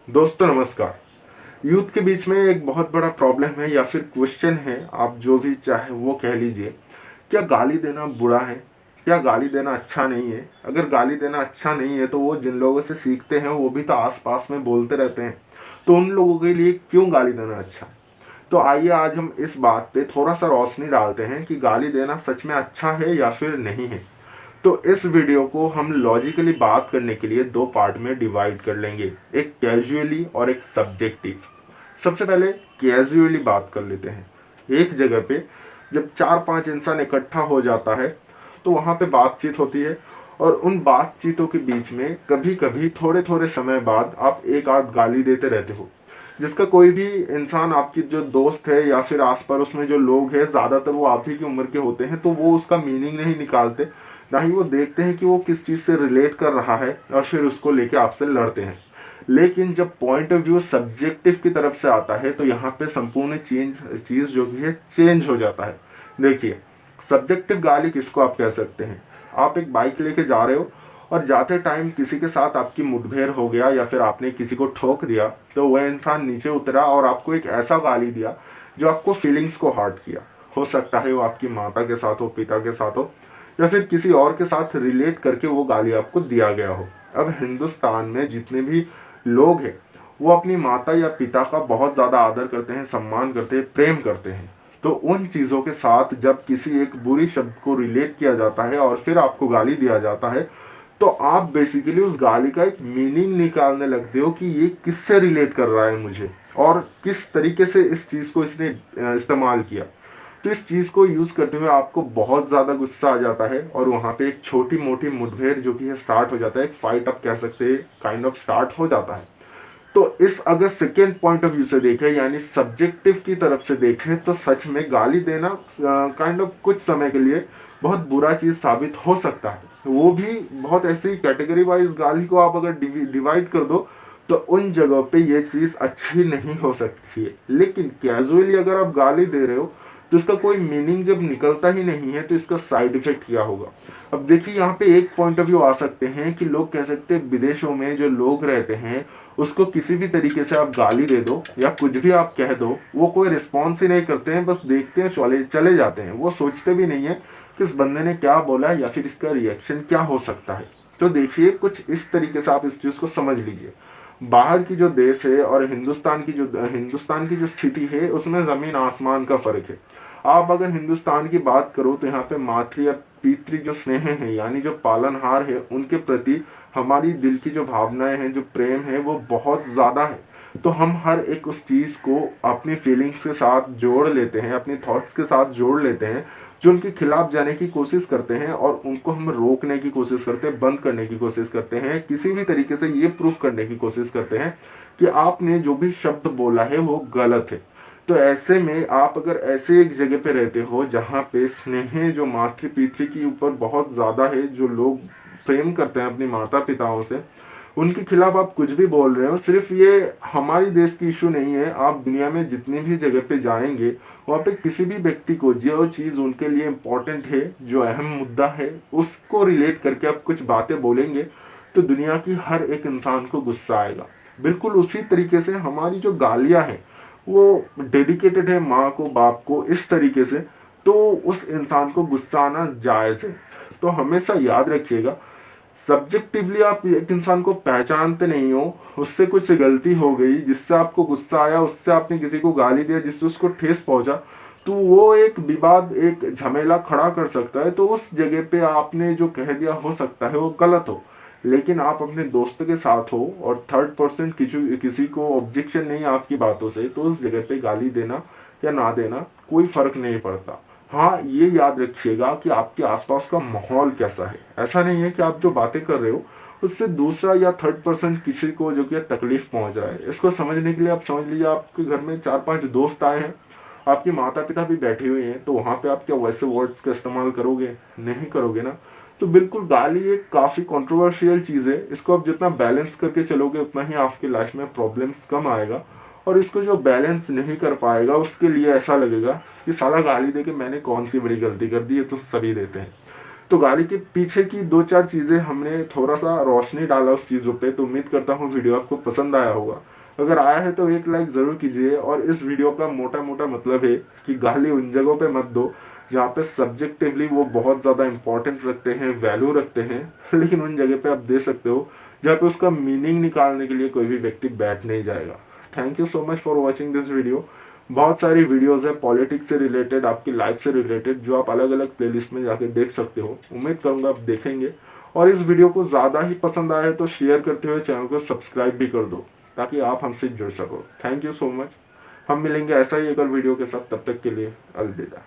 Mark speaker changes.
Speaker 1: दोस्तों नमस्कार। यूथ के बीच में एक बहुत बड़ा प्रॉब्लम है या फिर क्वेश्चन है, आप जो भी चाहे वो कह लीजिए। क्या गाली देना बुरा है? क्या गाली देना अच्छा नहीं है? अगर गाली देना अच्छा नहीं है तो वो जिन लोगों से सीखते हैं वो भी तो आसपास में बोलते रहते हैं, तो उन लोगों के लिए क्यों गाली देना अच्छा है? तो आइए आज हम इस बात पे थोड़ा सा रोशनी डालते हैं कि गाली देना सच में अच्छा है या फिर नहीं है। तो इस वीडियो को हम लॉजिकली बात करने के लिए दो पार्ट में डिवाइड कर लेंगे, एक कैजुअली और एक सब्जेक्टिव। सबसे पहले कैजुअली बात कर लेते हैं। एक जगह पे जब चार पांच इंसान इकट्ठा हो जाता है तो वहाँ पे बातचीत होती है, और उन बातचीतों के बीच में कभी कभी थोड़े थोड़े समय बाद आप एक आध गाली देते रहते हो, जिसका कोई भी इंसान, आपकी जो दोस्त है या फिर आस पड़ोस में जो लोग हैं, ज़्यादातर वो आप ही की उम्र के होते हैं, तो वो उसका मीनिंग नहीं निकालते, ना ही वो देखते हैं कि वो किस चीज़ से रिलेट कर रहा है, और फिर उसको लेके आपसे लड़ते हैं। लेकिन जब पॉइंट ऑफ व्यू सब्जेक्टिव की तरफ से आता है तो यहाँ पे संपूर्ण चीज़ जो भी है चेंज हो जाता है। देखिए, सब्जेक्टिव गाली किसको आप कह सकते हैं? आप एक बाइक लेके जा रहे हो और जाते टाइम किसी के साथ आपकी मुठभेड़ हो गया या फिर आपने किसी को ठोक दिया, तो वह इंसान नीचे उतरा और आपको एक ऐसा गाली दिया जो आपको फीलिंग्स को हर्ट किया। हो सकता है वो आपकी माता के साथ हो, पिता के साथ हो, या फिर किसी और के साथ रिलेट करके वो गाली आपको दिया गया हो। अब हिंदुस्तान में जितने भी लोग हैं वो अपनी माता या पिता का बहुत ज़्यादा आदर करते हैं, सम्मान करते हैं, प्रेम करते हैं। तो उन चीज़ों के साथ जब किसी एक बुरी शब्द को रिलेट किया जाता है और फिर आपको गाली दिया जाता है, तो आप बेसिकली उस गाली का एक मीनिंग निकालने लगते हो कि ये किससे रिलेट कर रहा है मुझे, और किस तरीके से इस चीज़ को इसने इस्तेमाल किया। तो इस चीज़ को यूज़ करते हुए आपको बहुत ज़्यादा गुस्सा आ जाता है, और वहाँ पे एक छोटी मोटी मुठभेड़ जो कि है स्टार्ट हो जाता है, एक फाइट आप कह सकते हैं, काइंड ऑफ स्टार्ट हो जाता है। तो इस अगर सेकेंड पॉइंट ऑफ व्यू से देखें, यानी सब्जेक्टिव की तरफ से देखें, तो सच में गाली देना काइंड ऑफ कुछ समय के लिए बहुत बुरा चीज़ साबित हो सकता है। वो भी बहुत ऐसी कैटेगरी वाइज गाली को आप अगर डिवाइड कर दो तो उन जगहों पे ये चीज़ अच्छी नहीं हो सकती है। लेकिन कैजुअली अगर आप गाली दे रहे हो तो इसका कोई मीनिंग जब निकलता ही नहीं है तो इसका साइड इफेक्ट क्या होगा? अब देखिए, यहाँ पे एक पॉइंट ऑफ व्यू आ सकते हैं कि लोग कह सकते हैं विदेशों में जो लोग रहते हैं उसको किसी भी तरीके से आप गाली दे दो या कुछ भी आप कह दो, वो कोई रिस्पॉन्स ही नहीं करते हैं, बस देखते हैं, चले चले जाते हैं। वो सोचते भी नहीं है कि इस बंदे ने क्या बोला है या फिर इसका रिएक्शन क्या हो सकता है। तो देखिए, कुछ इस तरीके से आप इस चीज़ को समझ लीजिए। बाहर की जो देश है और हिंदुस्तान की जो स्थिति है उसमें ज़मीन आसमान का फ़र्क है। आप अगर हिंदुस्तान की बात करो तो यहाँ पे मातृ या पितृ जो स्नेह है, यानी जो पालनहार है, उनके प्रति हमारी दिल की जो भावनाएं हैं, जो प्रेम है, वो बहुत ज़्यादा है। तो हम हर एक उस चीज़ को अपनी फीलिंग्स के साथ जोड़ लेते हैं, अपने थॉट्स के साथ जोड़ लेते हैं, जो उनके खिलाफ जाने की कोशिश करते हैं, और उनको हम रोकने की कोशिश करते हैं, बंद करने की कोशिश करते हैं, किसी भी तरीके से ये प्रूफ करने की कोशिश करते हैं कि आपने जो भी शब्द बोला है वो गलत है। तो ऐसे में आप अगर ऐसे एक जगह पे रहते हो जहाँ पे स्नेह जो मातृ पितृ के ऊपर बहुत ज़्यादा है, जो लोग प्रेम करते हैं अपनी माता पिताओं से, उनके खिलाफ आप कुछ भी बोल रहे हो, सिर्फ ये हमारी देश की इशू नहीं है, आप दुनिया में जितनी भी जगह पे जाएंगे वहाँ पे किसी भी व्यक्ति को जो चीज़ उनके लिए इम्पोर्टेंट है, जो अहम मुद्दा है, उसको रिलेट करके आप कुछ बातें बोलेंगे तो दुनिया की हर एक इंसान को गुस्सा आएगा। बिल्कुल उसी तरीके से हमारी जो गालियाँ हैं वो डेडिकेटेड है माँ को, बाप को, इस तरीके से, तो उस इंसान को गुस्सा आना जायज़ है। तो हमेशा याद रखिएगा, सब्जेक्टिवली आप एक इंसान को पहचानते नहीं हो, उससे कुछ गलती हो गई जिससे आपको गुस्सा आया, उससे आपने किसी को गाली दिया जिससे उसको ठेस पहुंचा, तो वो एक विवाद, एक झमेला खड़ा कर सकता है। तो उस जगह पे आपने जो कह दिया हो सकता है वो गलत हो। लेकिन आप अपने दोस्त के साथ हो और थर्ड पर्सन किसी किसी को ऑब्जेक्शन नहीं है आपकी बातों से, तो उस जगह पे गाली देना या ना देना कोई फर्क नहीं पड़ता। हाँ, ये याद रखिएगा कि आपके आसपास का माहौल कैसा है। ऐसा नहीं है कि आप जो बातें कर रहे हो उससे दूसरा या थर्ड पर्सन किसी को जो कि तकलीफ पहुंच रहा है। इसको समझने के लिए आप समझ लीजिए, आपके घर में चार पांच दोस्त आए हैं, आपके माता पिता भी बैठे हुए हैं, तो वहाँ पे आप क्या वैसे वर्ड्स का इस्तेमाल करोगे? नहीं करोगे ना। तो बिल्कुल, गाली एक काफ़ी कंट्रोवर्शियल चीज़ है, इसको आप जितना बैलेंस करके चलोगे उतना ही आपकी लाइफ में प्रॉब्लम्स कम आएगा। और इसको जो बैलेंस नहीं कर पाएगा उसके लिए ऐसा लगेगा कि साला गाली दे के मैंने कौन सी बड़ी गलती कर दी, है तो सभी देते हैं। तो गाली के पीछे की दो चार चीज़ें हमने थोड़ा सा रोशनी डाला उस चीज़ों पे, तो उम्मीद करता हूँ वीडियो आपको पसंद आया होगा। अगर आया है तो एक लाइक ज़रूर कीजिए। और इस वीडियो का मोटा मोटा मतलब है कि गाली उन जगहों पे मत दो जहाँ पे सब्जेक्टिवली वो बहुत ज़्यादा इंपॉर्टेंट रखते हैं, वैल्यू रखते हैं, लेकिन उन जगह पे आप दे सकते हो जहाँ पे उसका मीनिंग निकालने के लिए कोई भी व्यक्ति बैठ नहीं जाएगा। Thank you so much for watching this video. बहुत सारी वीडियोस है पॉलिटिक्स से रिलेटेड, आपकी लाइफ से रिलेटेड, जो आप अलग अलग प्लेलिस्ट में जाके देख सकते हो। उम्मीद करूंगा आप देखेंगे। और इस वीडियो को ज़्यादा ही पसंद आया तो शेयर करते हुए चैनल को सब्सक्राइब भी कर दो ताकि आप हमसे जुड़ सको। Thank you so much. हम मिलेंगे ऐसा ही एक और वीडियो के साथ, तब तक के लिए अलविदा।